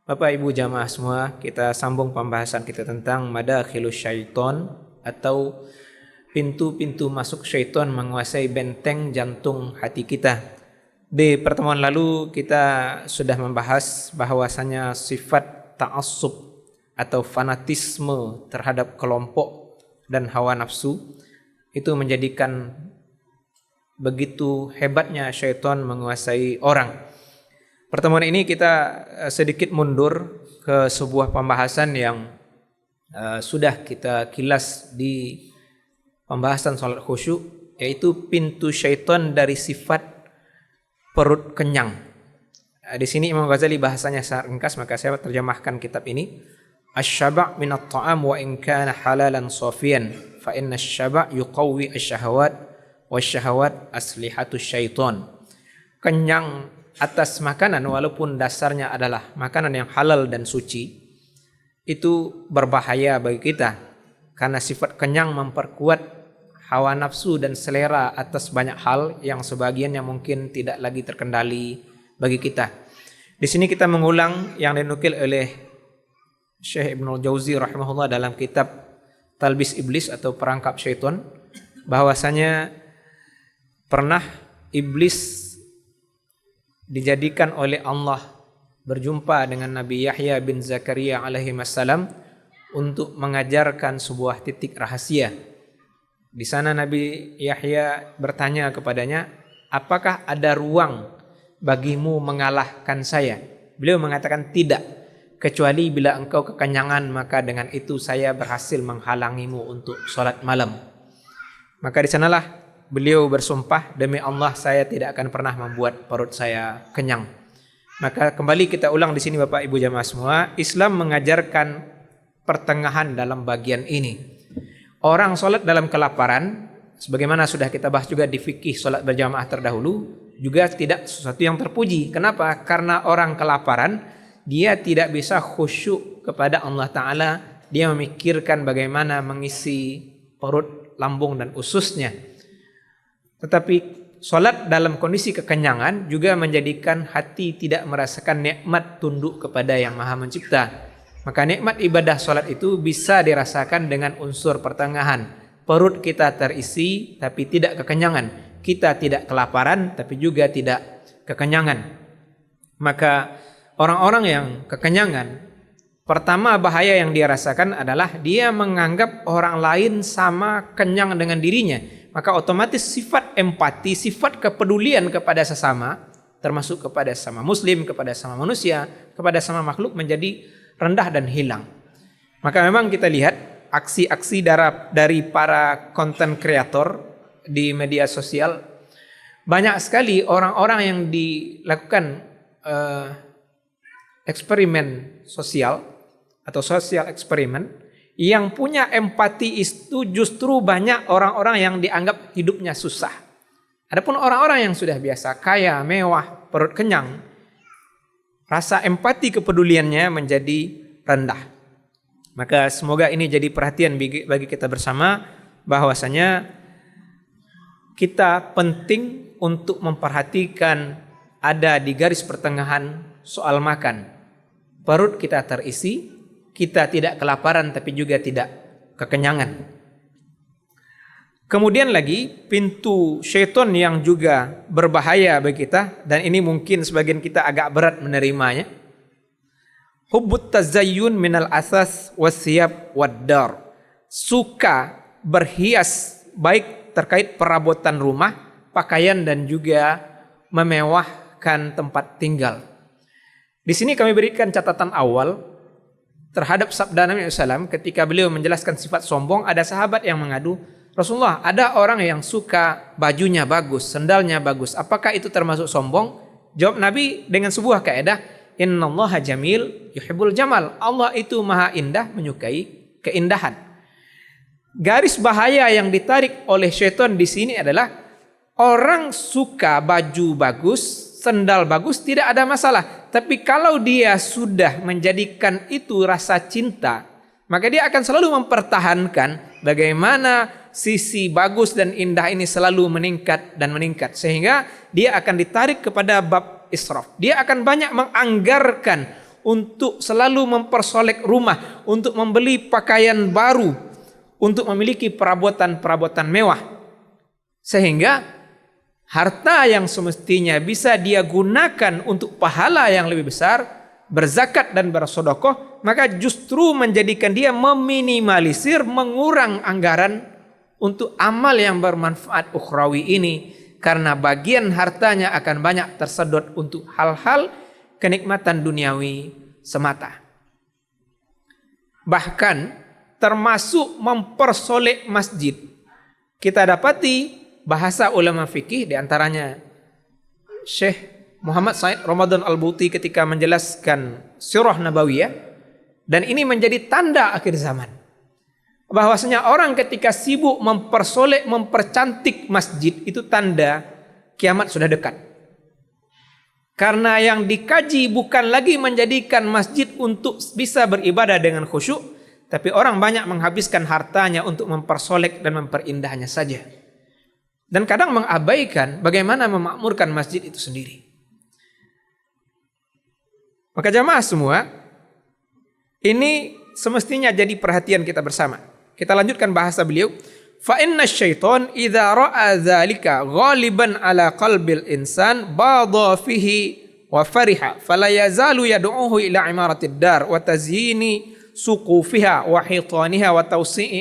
Bapak Ibu jamaah semua, kita sambung pembahasan kita tentang madakhilus syaiton atau pintu-pintu masuk syaiton menguasai benteng jantung hati kita. Di pertemuan lalu kita sudah membahas bahwasanya sifat ta'assub atau fanatisme terhadap kelompok dan hawa nafsu itu menjadikan begitu hebatnya syaiton menguasai orang. Pertemuan ini kita sedikit mundur ke sebuah pembahasan yang sudah kita kilas di pembahasan salat khusyuk, yaitu pintu syaitan dari sifat perut kenyang. Di sini Imam Ghazali bahasanya sangat ringkas, maka saya terjemahkan kitab ini. Asy-syaba' minat ta'am wa in kana halalan safiyan fa inna asy-syaba' yuqawwi asy-syahawat wasy-syahawat aslihatus syaitan. Kenyang atas makanan walaupun dasarnya adalah makanan yang halal dan suci, itu berbahaya bagi kita karena sifat kenyang memperkuat hawa nafsu dan selera atas banyak hal yang sebagiannya mungkin tidak lagi terkendali bagi kita. Di sini kita mengulang yang dinukil oleh Syekh Ibnul Jauzi rahimahullah dalam kitab Talbis Iblis atau Perangkap Syaitan, bahwasanya pernah iblis dijadikan oleh Allah berjumpa dengan Nabi Yahya bin Zakaria alaihi wassalam untuk mengajarkan sebuah titik rahasia. Di sana Nabi Yahya bertanya kepadanya, apakah ada ruang bagimu mengalahkan saya? Beliau mengatakan tidak, kecuali bila engkau kekenyangan, maka dengan itu saya berhasil menghalangimu untuk sholat malam. Maka di sanalah beliau bersumpah, demi Allah saya tidak akan pernah membuat perut saya kenyang. Maka kembali kita ulang di sini Bapak Ibu jamaah semua, Islam mengajarkan pertengahan dalam bagian ini. Orang sholat dalam kelaparan, sebagaimana sudah kita bahas juga di fikih sholat berjamaah terdahulu, juga tidak sesuatu yang terpuji. Kenapa? Karena orang kelaparan, dia tidak bisa khusyuk kepada Allah Ta'ala. Dia memikirkan bagaimana mengisi perut, lambung dan ususnya. Tetapi sholat dalam kondisi kekenyangan juga menjadikan hati tidak merasakan nikmat tunduk kepada Yang Maha Mencipta. Maka nikmat ibadah sholat itu bisa dirasakan dengan unsur pertengahan. Perut kita terisi tapi tidak kekenyangan. Kita tidak kelaparan tapi juga tidak kekenyangan. Maka orang-orang yang kekenyangan, pertama bahaya yang dia rasakan adalah dia menganggap orang lain sama kenyang dengan dirinya. Maka otomatis sifat empati, sifat kepedulian kepada sesama, termasuk kepada sesama muslim, kepada sesama manusia, kepada sesama makhluk menjadi rendah dan hilang. Maka memang kita lihat aksi-aksi dari para content creator di media sosial, banyak sekali orang-orang yang dilakukan eksperimen sosial atau social eksperimen. Yang punya empati itu justru banyak orang-orang yang dianggap hidupnya susah. Adapun orang-orang yang sudah biasa kaya, mewah, perut kenyang, rasa empati kepeduliannya menjadi rendah. Maka semoga ini jadi perhatian bagi kita bersama, bahwasanya kita penting untuk memperhatikan ada di garis pertengahan soal makan. Perut kita terisi, kita tidak kelaparan tapi juga tidak kekenyangan. Kemudian lagi pintu syaitan yang juga berbahaya bagi kita, dan ini mungkin sebagian kita agak berat menerimanya. Hubbut tazayyun minal asas wasiyab waddar. Suka berhias baik terkait perabotan rumah, pakaian dan juga memewahkan tempat tinggal. Di sini kami berikan catatan awal terhadap sabda Nabi SAW ketika beliau menjelaskan sifat sombong. Ada sahabat yang mengadu, Rasulullah, ada orang yang suka bajunya bagus, sendalnya bagus, apakah itu termasuk sombong? Jawab Nabi dengan sebuah kaidah, innallaha jamil yuhibbul jamal. Allah itu maha indah, menyukai keindahan. Garis bahaya yang ditarik oleh syaitan di sini adalah orang suka baju bagus, sendal bagus, tidak ada masalah. Tapi kalau dia sudah menjadikan itu rasa cinta, maka dia akan selalu mempertahankan bagaimana sisi bagus dan indah ini selalu meningkat dan meningkat. Sehingga dia akan ditarik kepada bab israf. Dia akan banyak menganggarkan untuk selalu mempersolek rumah, untuk membeli pakaian baru, untuk memiliki perabotan-perabotan mewah. Sehingga harta yang semestinya bisa dia gunakan untuk pahala yang lebih besar, berzakat dan bersedekah, maka justru menjadikan dia meminimalisir, mengurang anggaran untuk amal yang bermanfaat ukhrawi ini, karena bagian hartanya akan banyak tersedot untuk hal-hal kenikmatan duniawi semata. Bahkan termasuk mempersolek masjid. Kita dapati bahasa ulama fikih, diantaranya Syekh Muhammad Said Ramadan Al-Buti ketika menjelaskan Sirah Nabawiyah, dan ini menjadi tanda akhir zaman, bahwasanya orang ketika sibuk mempersolek, mempercantik masjid, itu tanda kiamat sudah dekat. Karena yang dikaji bukan lagi menjadikan masjid untuk bisa beribadah dengan khusyuk, tapi orang banyak menghabiskan hartanya untuk mempersolek dan memperindahnya saja. Dan kadang mengabaikan bagaimana memakmurkan masjid itu sendiri. Maka jamaah semua, ini semestinya jadi perhatian kita bersama. Kita lanjutkan bahasa beliau. Fa inna syaitan idza ra'a dzalika ghaliban ala qalbil insan badha fihi wa fariha fala yazalu yad'uhu ila imaratid dar wa tazyini suqufiha wa hitaniha wa tawsi'i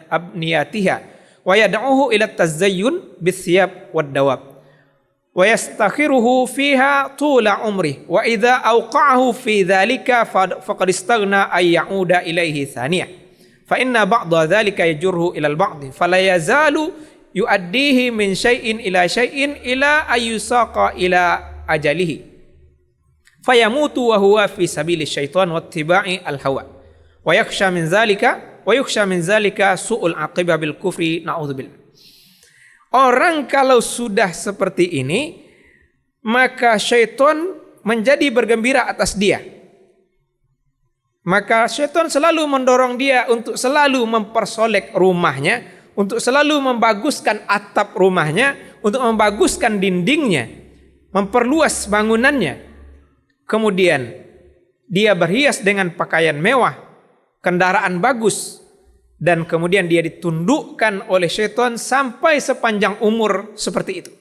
abniyatiha wa yad'uhu ila tazayyun bisiyab wad dawab wa yastakhiruhu fiha tula umri wa idza awqa'ahu fi dzalika faqad istaghna ay ya'uda ilaihi thaniyah fa inna ba'dha dzalika yajurhu ila al-ba'd fala yazalu yu'addihi min syai'in ila ayyusaqa ila ajalihi fayamutu wa huwa fi sabili syaitan wa ittiba'i al-hawa wa yakhsha min zalika su'ul aqibah bil kufri na'udzubillah. Orang kalau sudah seperti ini, maka syaitan menjadi bergembira atas dia. Maka syaitan selalu mendorong dia untuk selalu mempersolek rumahnya, untuk selalu membaguskan atap rumahnya, untuk membaguskan dindingnya, memperluas bangunannya. Kemudian dia berhias dengan pakaian mewah, kendaraan bagus, dan kemudian dia ditundukkan oleh syaitan sampai sepanjang umur seperti itu.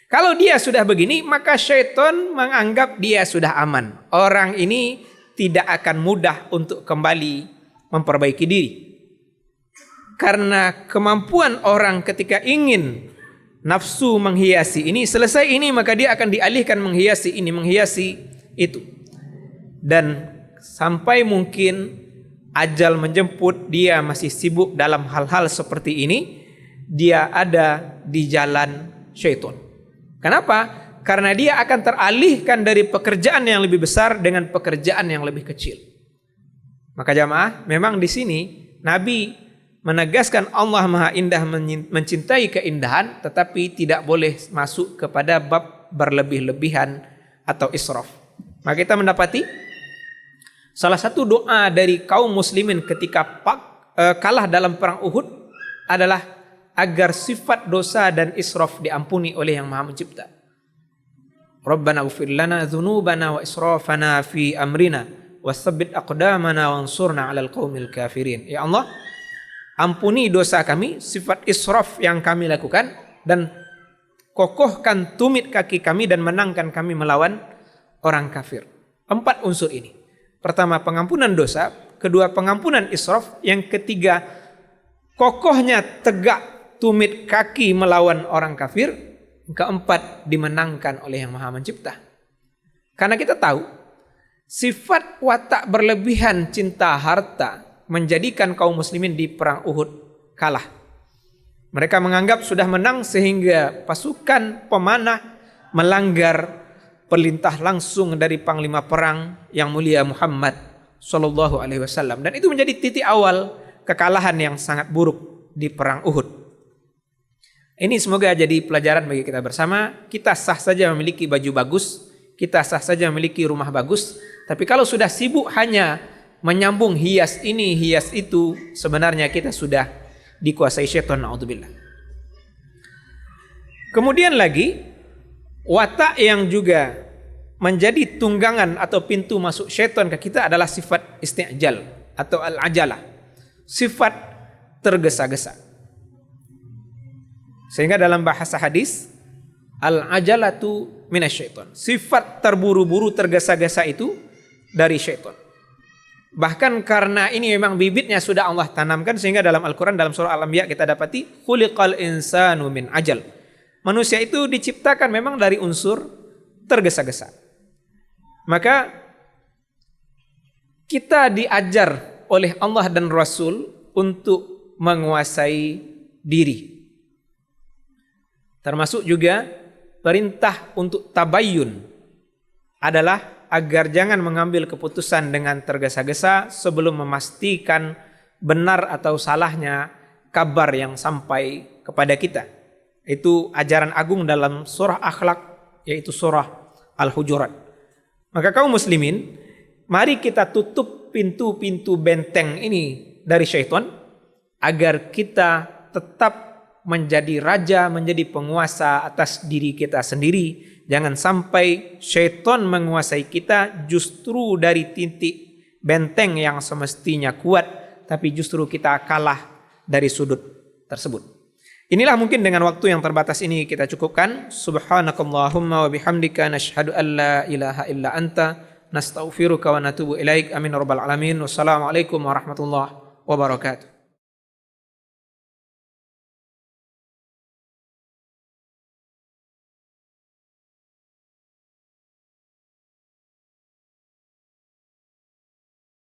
Kalau dia sudah begini, maka syaitan menganggap dia sudah aman. Orang ini tidak akan mudah untuk kembali memperbaiki diri. Karena kemampuan orang ketika ingin nafsu menghiasi ini, selesai ini maka dia akan dialihkan menghiasi ini, menghiasi itu. Dan sampai mungkin ajal menjemput, dia masih sibuk dalam hal-hal seperti ini, dia ada di jalan syaitan. Kenapa? Karena dia akan teralihkan dari pekerjaan yang lebih besar dengan pekerjaan yang lebih kecil. Maka jamaah, memang di sini Nabi menegaskan Allah Maha Indah, mencintai keindahan, tetapi tidak boleh masuk kepada bab berlebih-lebihan atau israf. Maka kita mendapati salah satu doa dari kaum muslimin ketika kalah dalam perang Uhud adalah agar sifat dosa dan israf diampuni oleh Yang Maha Mencipta. Rabbana ighfir lana dzunubana wa israfana fi amrina wasabbit aqdamana wansurna 'alal qaumil kafirin. Ya Allah, ampuni dosa kami, sifat israf yang kami lakukan, dan kokohkan tumit kaki kami dan menangkan kami melawan orang kafir. 4 unsur ini. Pertama, pengampunan dosa. Kedua, pengampunan israf. Yang ketiga, kokohnya tegak tumit kaki melawan orang kafir. Keempat, dimenangkan oleh Yang Maha Mencipta. Karena kita tahu sifat watak berlebihan cinta harta menjadikan kaum muslimin di perang Uhud kalah. Mereka menganggap sudah menang sehingga pasukan pemanah melanggar perintah langsung dari panglima perang yang mulia Muhammad sallallahu alaihi wasallam, dan itu menjadi titik awal kekalahan yang sangat buruk di perang Uhud. Ini semoga jadi pelajaran bagi kita bersama. Kita sah saja memiliki baju bagus, kita sah saja memiliki rumah bagus, tapi kalau sudah sibuk hanya menyambung hias ini, hias itu, sebenarnya kita sudah dikuasai syaitan, naudzubillah. Kemudian lagi, watak yang juga menjadi tunggangan atau pintu masuk syaitan ke kita adalah sifat isti'jal atau al-ajalah, sifat tergesa-gesa. Sehingga dalam bahasa hadis, al-ajalatu minasyaiton, sifat terburu-buru tergesa-gesa itu dari syaitan. Bahkan karena ini memang bibitnya sudah Allah tanamkan, sehingga dalam Al-Quran dalam surah Al-Anbiya kita dapati khuliqal insanu min ajal. Manusia itu diciptakan memang dari unsur tergesa-gesa. Maka kita diajar oleh Allah dan Rasul untuk menguasai diri. Termasuk juga perintah untuk tabayyun adalah agar jangan mengambil keputusan dengan tergesa-gesa sebelum memastikan benar atau salahnya kabar yang sampai kepada kita. Itu ajaran agung dalam surah akhlak, yaitu surah Al-Hujurat. Maka kaum muslimin, mari kita tutup pintu-pintu benteng ini dari syaitan agar kita tetap menjadi raja, menjadi penguasa atas diri kita sendiri. Jangan sampai syaitan menguasai kita justru dari titik benteng yang semestinya kuat, tapi justru kita kalah dari sudut tersebut. Inilah mungkin dengan waktu yang terbatas ini kita cukupkan. Subhanakallahumma wa bihamdika nashhadu an la ilaha illa anta nastaghfiruka wa natubu ilaik. Amin rabbal alamin. Wassalamualaikum warahmatullahi wabarakatuh.